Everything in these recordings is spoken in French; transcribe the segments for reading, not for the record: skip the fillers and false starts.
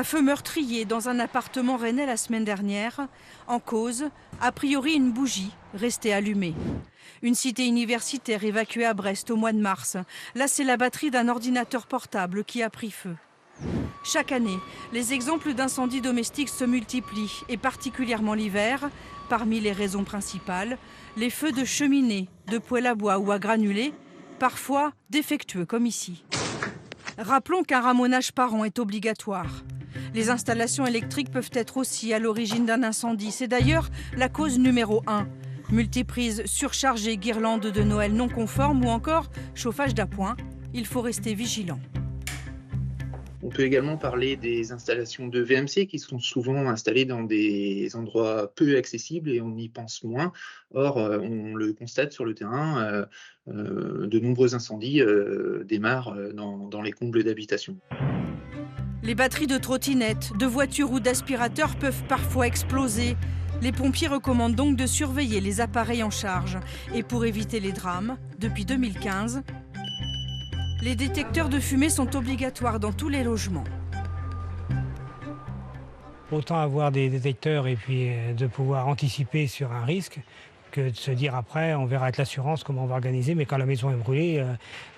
Un feu meurtrier dans un appartement rennais la semaine dernière. En cause, a priori une bougie restée allumée. Une cité universitaire évacuée à Brest au mois de mars. Là, c'est la batterie d'un ordinateur portable qui a pris feu. Chaque année, les exemples d'incendies domestiques se multiplient, et particulièrement l'hiver. Parmi les raisons principales, les feux de cheminée, de poêle à bois ou à granulés, parfois défectueux comme ici. Rappelons qu'un ramonage par an est obligatoire. Les installations électriques peuvent être aussi à l'origine d'un incendie. C'est d'ailleurs la cause numéro 1. Multiprises surchargées, guirlandes de Noël non conformes ou encore chauffage d'appoint. Il faut rester vigilant. On peut également parler des installations de VMC qui sont souvent installées dans des endroits peu accessibles et on y pense moins. Or, on le constate sur le terrain, de nombreux incendies démarrent dans les combles d'habitation. Les batteries de trottinettes, de voitures ou d'aspirateurs peuvent parfois exploser. Les pompiers recommandent donc de surveiller les appareils en charge. Et pour éviter les drames, depuis 2015, les détecteurs de fumée sont obligatoires dans tous les logements. Autant avoir des détecteurs et puis de pouvoir anticiper sur un risque que de se dire après, on verra avec l'assurance comment on va organiser, mais quand la maison est brûlée,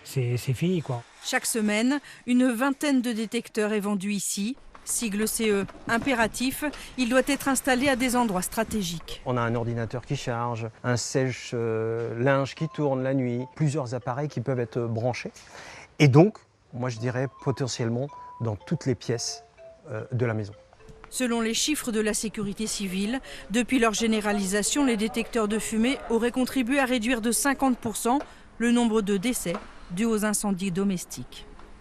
c'est fini, quoi. Chaque semaine, une vingtaine de détecteurs est vendue ici. Sigle CE impératif, il doit être installé à des endroits stratégiques. On a un ordinateur qui charge, un sèche-linge qui tourne la nuit, plusieurs appareils qui peuvent être branchés. Et donc, moi je dirais potentiellement dans toutes les pièces de la maison. Selon les chiffres de la sécurité civile, depuis leur généralisation, les détecteurs de fumée auraient contribué à réduire de 50% le nombre de décès dus aux incendies domestiques.